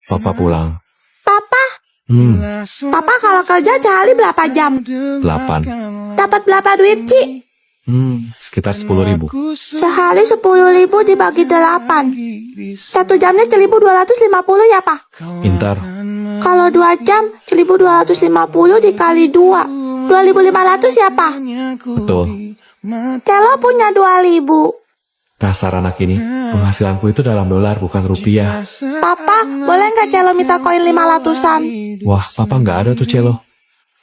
Papa pulang. Papa, Papa kalau kerja sehari berapa jam? 8. Dapat berapa duit, Ci? Sekitar 10.000. Sehari 10.000 dibagi 8. 1 jamnya 1.250 ya, Pak? Pintar. Kalau 2 jam, 1.250 dikali 2. 2.500 ya, Pak? Betul. Celo punya 2.000. Dasar anak ini, penghasilanku itu dalam dolar bukan rupiah. Papa, boleh nggak Celo minta koin 500-an? Wah, Papa nggak ada tuh Celo.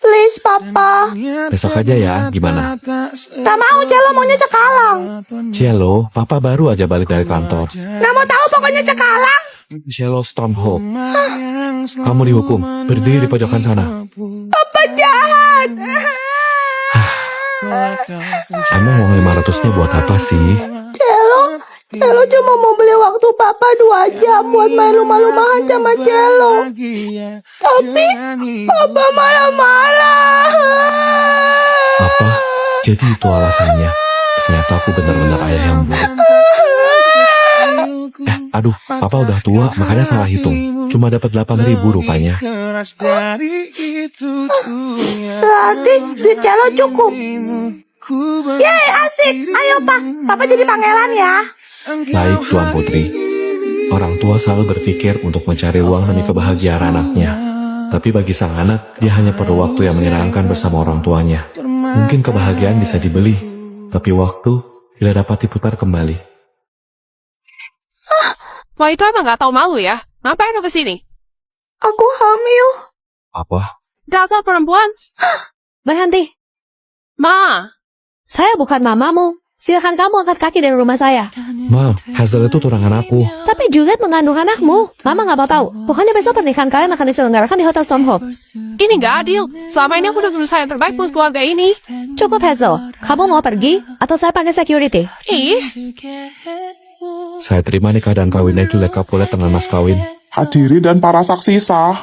Please, Papa. Besok aja ya, gimana? Gak mau, Celo maunya cekalang. Celo, Papa baru aja balik dari kantor. Gak mau tahu, pokoknya cekalang. Celo Stormhope. Kamu dihukum, berdiri di pojokan sana. Papa jahat. Emang uang 500-nya buat apa sih? Celo cuma mau beli waktu Papa 2 jam buat main lumah-lumahan sama Celo. Tapi Papa marah-marah. Apa? Jadi itu alasannya? Ternyata aku benar-benar ayah yang buruk. Aduh, Papa udah tua, makanya salah hitung. Cuma dapat 8.000 rupanya. Berarti duit Celo cukup. Yeay, asik. Ayo, Pak. Papa jadi pangeran ya. Baik, Tuan Putri. Orang tua selalu berpikir untuk mencari uang demi kebahagiaan anaknya. Tapi bagi sang anak, dia hanya perlu waktu yang menyenangkan bersama orang tuanya. Mungkin kebahagiaan bisa dibeli, tapi waktu tidak dapat diputar kembali. Wah, itu emang gak tahu malu ya? Ngapain lo kesini? Aku hamil. Apa? Dasar perempuan. Berhenti. Ma, Saya bukan mamamu. Silakan kamu angkat kaki dari rumah saya. Ma, Hazel itu tunangan aku. Tapi Juliet mengandung anakmu. Mama nggak mau tahu. Pokoknya besok pernikahan kalian akan diselenggarakan di Hotel Stormhope. ini gak adil. Selama ini aku udah berusaha yang terbaik buat keluarga ini. Cukup, Hazel. Kamu mau pergi atau saya panggil security? Ih, Saya terima nikah dan kawinnya Juliet Capulet dengan mas kawin. Hadiri dan para saksi sah.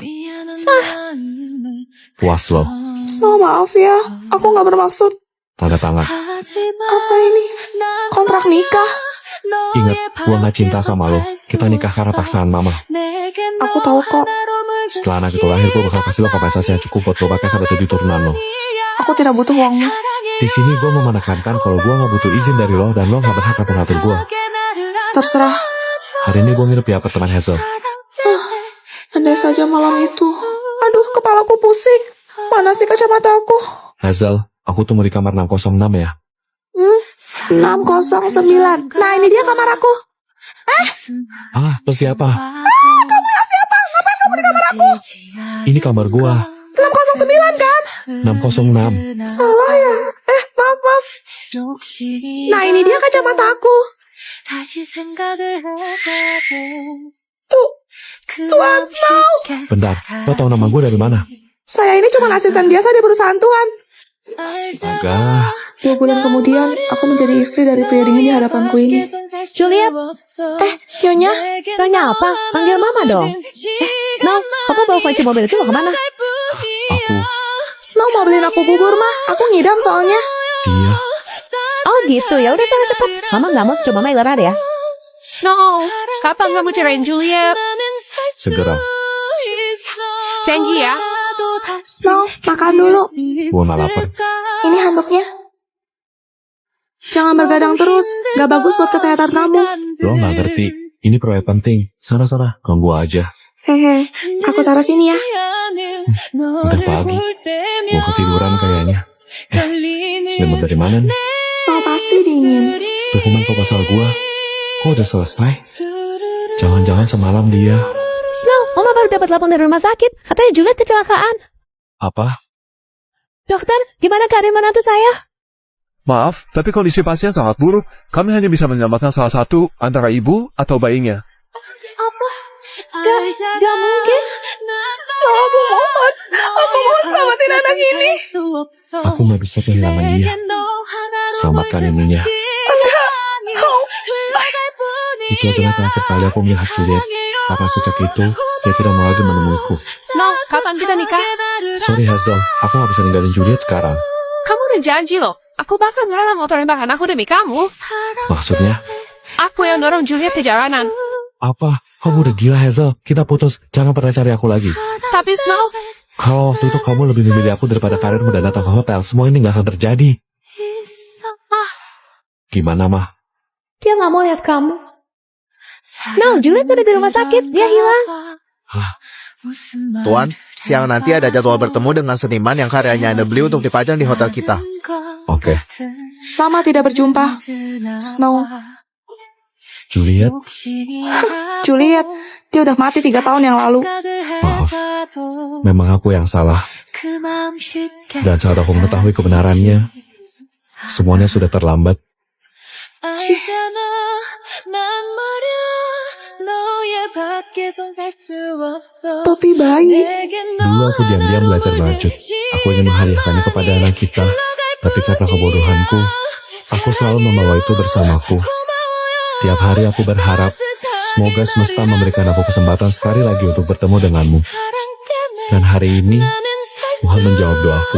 Puas loh. Snow, maaf ya. Aku nggak bermaksud. Tanda tangan. Apa ini? Kontrak nikah. Ingat, gua gak cinta sama lo. Kita nikah karena paksaan mama. Aku tahu kok. Setelah anak itu lahir, gua bakal kasih lo kompensasi yang cukup buat lo pakai sampai 7 turunan lo. Aku tidak butuh uangmu. Di sini gua mau menekankan kalau gua gak butuh izin dari lo dan lo gak berhak ngatur gua. Terserah. Hari ini gua nginep di apartemen Hazel. Andai saja malam itu. Aduh, kepalaku pusing. Mana sih kacamata aku? Hazel, aku tunggu di kamar 606 ya. 609. Nah, ini dia kamar aku. Lo siapa? Kamu yang siapa? Ngapain kamu di kamar aku? Ini kamar gua. 609 kan? 606. Salah ya? Maaf. Nah, ini dia kacamata aku. Tuan Snow. Bentar, lo tau nama gua dari mana? Saya ini cuma asisten biasa di perusahaan Tuan. Astaga. 2 bulan kemudian, aku menjadi istri dari pria dingin di hadapanku ini. Juliet, Nyonya, Nyonya apa? Panggil mama dong. Snow, kamu bawa kunci mobil itu mau kemana? Aku, Snow mau beliin aku bubur, mah. Aku ngidam soalnya. dia. Oh gitu, ya udah sana cepet. Mama nggak mau cucu mama ilerar ya. Snow, kapan kamu cerain Juliet? Segera. Janji ya. Snow, makan dulu. Gua gak lapar. Ini handuknya. Jangan bergadang terus. Gak bagus buat kesehatan kamu. Lo gak ngerti. Ini proyek penting. Sana-sana, ganggu aja. Hehe, aku taruh sini ya. Udah pagi. Gua ketiduran kayaknya. Selimut dari mana nih? Snow pasti dingin. Dokumen proposal gua. Kok udah selesai? Jangan-jangan semalam dia. Snow, mama baru dapat telepon dari rumah sakit. Katanya Juliet kecelakaan. Apa? Dokter, gimana keadaan menantu saya? Maaf, tapi kondisi pasien sangat buruk. Kami hanya bisa menyelamatkan salah satu antara ibu atau bayinya. Gak mungkin. Snow, aku mohon. Aku mau selamatin anak ini. Aku gak bisa kehilangan dia. Selamatkan ibunya. Enggak, Snow. Itu adalah terakhir kali aku melihat Juliet. Karena sejak itu, dia tidak mau lagi menemuiku. Snow, kapan kita nikah? Sorry Hazel, aku gak bisa ninggalin Juliet sekarang. Kamu udah janji loh. Aku bakal rela motorin bahkan aku demi kamu. Maksudnya? Aku yang dorong Juliet ke jalanan. Apa? Kamu udah gila, Hazel. Kita putus. Jangan pernah cari aku lagi. Tapi Snow, Kalau waktu itu kamu lebih memilih aku daripada karirmu dan datang ke hotel, semua ini gak akan terjadi. Gimana, Mah? Dia nggak mau lihat kamu. Snow, Juliet ada di rumah sakit. Dia hilang. Tuan, siang nanti ada jadwal bertemu dengan seniman yang karyanya Anda beli untuk dipajang di hotel kita. Oke. Lama tidak berjumpa. Snow. Juliet, Juliet, dia udah mati 3 tahun yang lalu. maaf. Memang aku yang salah. Dan saat aku mengetahui kebenarannya, semuanya sudah terlambat. Topi bayi. Dulu aku diam-diam belajar bajut. Aku ingin menghadiahkannya kepada anak kita. Tapi karena kebodohanku, aku selalu membawa itu bersamaku. Tiap hari aku berharap, semoga semesta memberikan aku kesempatan sekali lagi untuk bertemu denganmu. Dan hari ini, Tuhan menjawab doaku.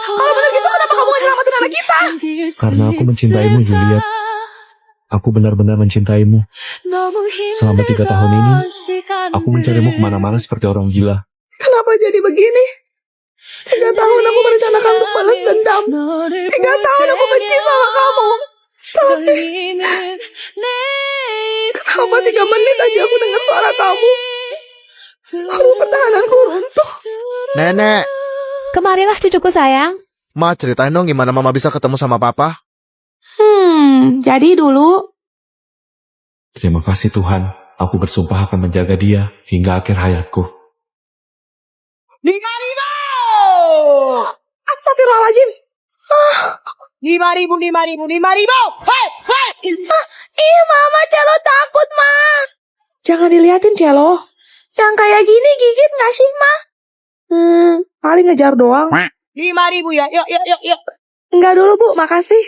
Kalau benar gitu kenapa kamu gak nyelamatin anak kita? Karena aku mencintaimu, Juliet. Aku benar-benar mencintaimu. Selama 3 tahun ini, aku mencarimu kemana-mana seperti orang gila. Kenapa jadi begini? 3 tahun aku merencanakan untuk balas dendam. 3 tahun aku benci sama kamu. Tapi kenapa 3 menit aja aku dengar suara kamu? Seluruh pertahananku runtuh. Nenek, Kemarilah cucuku sayang. Ma ceritain dong gimana Mama bisa ketemu sama Papa. Jadi dulu Terima kasih Tuhan, aku bersumpah akan menjaga dia hingga akhir hayatku. Astagfirullahaladzim. 5.000. Hei, hei. Ih mama, Celo takut ma. Jangan diliatin Celo. Yang kayak gini gigit gak sih ma? Paling ngejar doang. 5.000 ya. Yuk. Enggak dulu bu, makasih.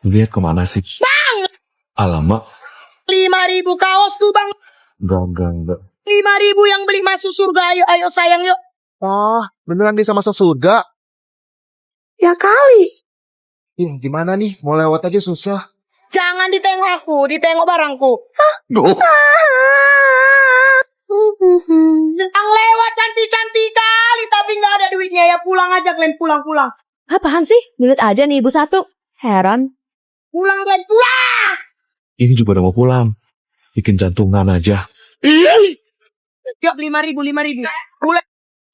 Lihat kemana sih? Alamak, 5.000 kaos tuh bang. enggak. 5.000 yang beli masuk surga. Ayo sayang yuk. Oh, beneran bisa masuk surga? Ya kali. Gimana nih, mau lewat aja susah. Jangan ditengok aku, ditengok barangku. Yang lewat cantik-cantik kali, tapi nggak ada duitnya ya. Pulang aja Glenn, pulang. Apaan sih? Duit aja nih ibu satu. Heran. Pulang Glenn, pulang. Ini juga udah mau pulang. Bikin jantungan aja. Yuk 5.000. Pulang.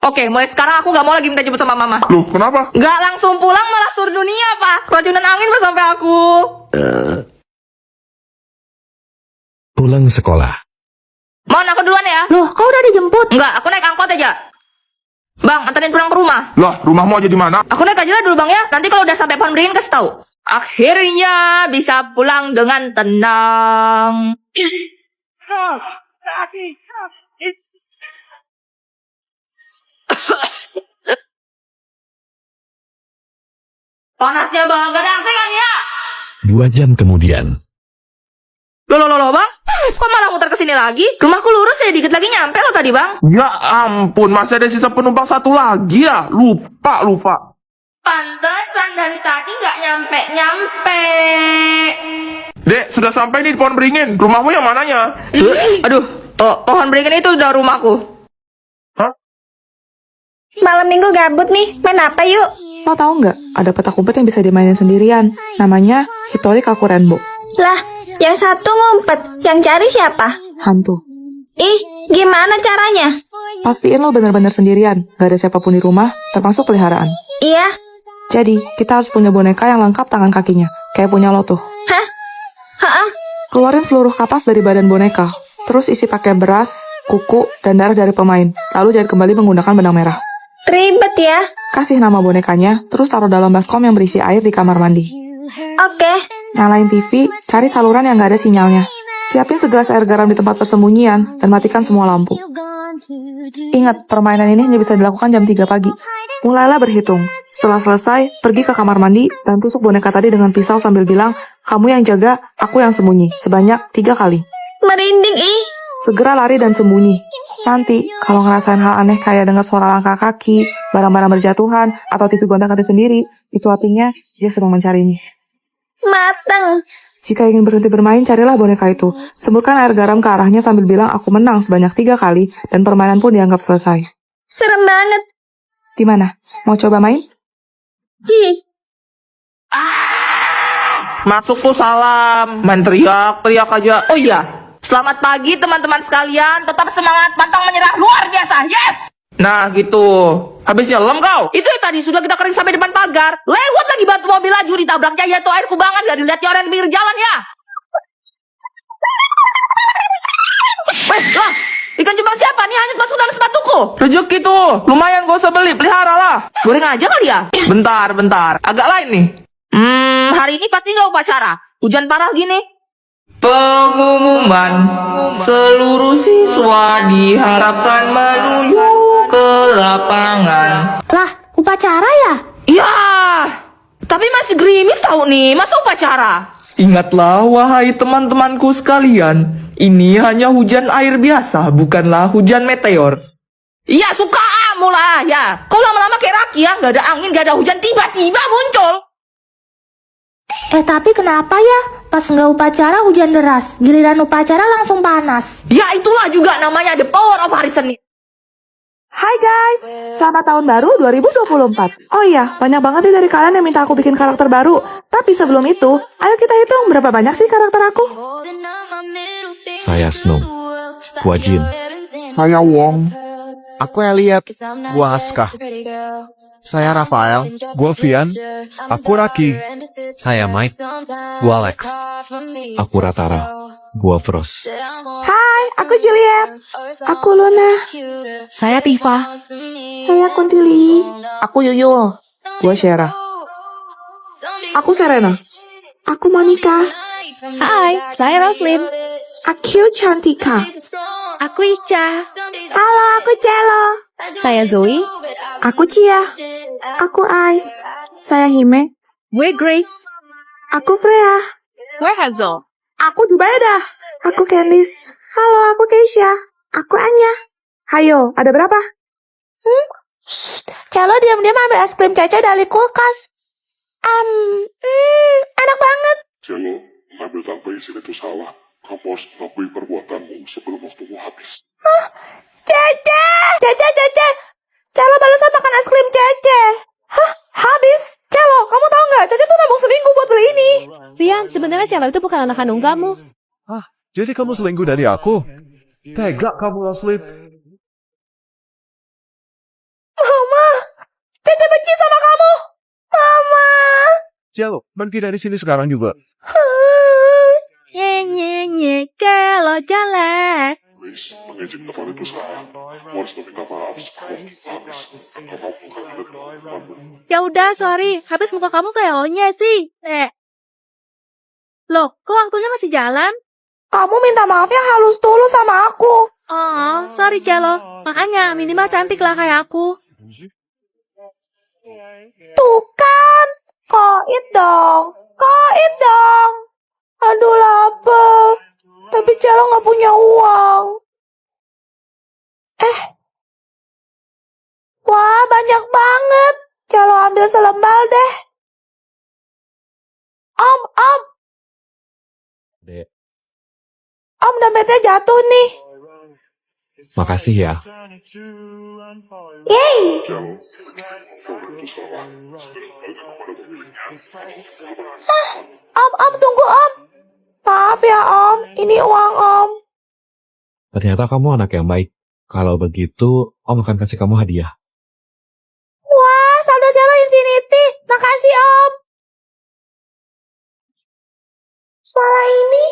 Oke, mulai sekarang aku gak mau lagi minta jemput sama mama. Loh, kenapa? Gak langsung pulang malah tur dunia, Pak. Keracunan angin udah sampai aku. Pulang sekolah. Mohon aku duluan ya. Loh, kau udah dijemput? Enggak, aku naik angkot aja. Bang, anterin pulang ke rumah. Lah, rumahmu aja di mana? Aku naik aja lah dulu bang ya. Nanti kalau udah sampai pohon beringin kasih tahu. Akhirnya bisa pulang dengan tenang. Panasnya banget, gak ada AC kan ya? 2 jam kemudian. Loh, bang? Kok malah muter kesini lagi? Rumahku lurus ya, dikit lagi nyampe loh tadi, bang. Ya ampun, masih ada sisa penumpang 1 lagi ya? Lupa. Pantesan dari tadi nggak nyampe. Dek, sudah sampai nih di pohon beringin. Rumahmu yang mananya? Aduh, pohon beringin itu udah rumahku. Malam minggu gabut nih, main apa yuk? Lo tau nggak? Ada petak umpet yang bisa dimainin sendirian. Namanya Hitori Kakurenbo. Lah, yang satu ngumpet, yang cari siapa? Hantu. Ih, gimana caranya? Pastiin lo bener-bener sendirian. Gak ada siapapun di rumah, termasuk peliharaan. Iya. Jadi, kita harus punya boneka yang lengkap tangan kakinya. Kayak punya lo tuh. Hah? Hah? Keluarin seluruh kapas dari badan boneka. Terus isi pakai beras, kuku, dan darah dari pemain. Lalu jahit kembali menggunakan benang merah. Ribet ya. Kasih nama bonekanya, terus taruh dalam baskom yang berisi air di kamar mandi. Oke. Nyalain TV, cari saluran yang gak ada sinyalnya. Siapin segelas air garam di tempat persembunyian, dan matikan semua lampu. Ingat, permainan ini hanya bisa dilakukan jam 3 pagi. Mulailah berhitung. Setelah selesai, pergi ke kamar mandi, dan tusuk boneka tadi dengan pisau sambil bilang, kamu yang jaga, aku yang sembunyi, sebanyak 3 kali. Merinding ih. Segera lari dan sembunyi. Nanti, kalau ngerasain hal aneh kayak dengar suara langkah kaki, barang-barang berjatuhan, atau TV gonta-ganti sendiri, itu artinya dia sedang mencarinya. Mateng. Jika ingin berhenti bermain, carilah boneka itu. Semburkan air garam ke arahnya sambil bilang aku menang sebanyak 3 kali, dan permainan pun dianggap selesai. Serem banget. Gimana? Mau coba main? Hi. Masuk tuh salam. Main teriak aja. Oh iya, selamat pagi teman-teman sekalian. Tetap semangat, pantang menyerah, luar biasa. Yes! Nah gitu. Habis nyelam kau. Itu yang tadi sudah kita kering sampai depan pagar. Lewat lagi bantu mobil laju, ditabraknya jatuh air kubangan. Gak dilihatnya orang di pinggir jalan ya. Lah, ikan cupang siapa nih hanyut masuk dalam sepatuku? Rezeki tuh, lumayan gak usah beli, pelihara lah. Goreng aja kali ya? Bentar, agak lain nih. Hari ini pasti gak upacara. Hujan parah gini. Pengumuman, seluruh siswa diharapkan menuju ke lapangan. Lah, upacara ya? Ya, tapi masih gerimis tahu nih, masa upacara? Ingatlah wahai teman-temanku sekalian, ini hanya hujan air biasa, bukanlah hujan meteor. Iya, suka kamu lah ya. Kau lama-lama kayak Raki ya, gak ada angin, gak ada hujan, tiba-tiba muncul. Tapi kenapa ya? Pas nggak upacara hujan deras, giliran upacara langsung panas. Ya itulah juga namanya the power of hari Senin. Hai guys, selamat tahun baru 2024. Oh iya, banyak banget nih dari kalian yang minta aku bikin karakter baru. Tapi sebelum itu, ayo kita hitung berapa banyak sih karakter aku. Saya Snow. Gua Jin. Saya Wong. Aku Elliot. Gua Aska. Saya Rafael. Gua Vian. Aku Raki. Saya Mike. Gua Alex. Aku Ratara. Gua Frost. Hai, aku Juliet. Aku Luna. Saya Tifa. Saya Kuntili. Aku Yuyul. Gua Shera. Aku Serena. Aku Monica. Hai, saya Roslyn. Aku Cantika. Aku Ica. Halo, aku Cello. Saya Zoe. Aku Cia. Aku Ice. Saya Hime. Gue Grace. Aku Freya. Gue Hazel. Aku Jubaida. Aku Candice. Halo, aku Keisha. Aku Anya. Hayo, ada berapa? Cello diam-diam ambil es krim Caca dari kulkas. Enak banget. Cello, ngambil tanpa izin itu salah. Kamu harus mengakui perbuatanmu sebelum waktumu habis. Caca. Cello barusan makan es krim Caca. Hah? Habis? Cello, kamu tahu nggak? Caca tuh nabung seminggu buat beli ini. Vian, sebenarnya Cello itu bukan anak kandung kamu. Jadi kamu selingkuh dari aku? Tega kamu, Roslyn. Mama, Caca benci sama kamu. Mama. Cello, pergi dari sini sekarang juga. Kalau jalan. Please, mengizinkan hal itu salah. Kamu harus meminta maaf sebelum habis. Kamu bukan Ya udah, sorry. Habis muka kamu kayak Onya sih. Loh, kok waktunya masih jalan? Kamu minta maafnya halus dulu sama aku. Oh, sorry Cello. Makanya minimal cantik lah kayak aku. Tuh kan. Koit dong. Aduh lapar. Tapi Cello nggak punya uang. Wah, banyak banget. Cello ambil selembar deh. Om. Dek, Om, dompetnya jatuh nih. makasih ya. Yeay. Cello, hal itu salah. Sebelum kepada pemiliknya. Om, tunggu Om. Maaf ya Om, ini uang Om. Ternyata kamu anak yang baik. Kalau begitu, Om akan kasih kamu hadiah. Wah, saldo Cello infinity. Makasih Om. Suara ini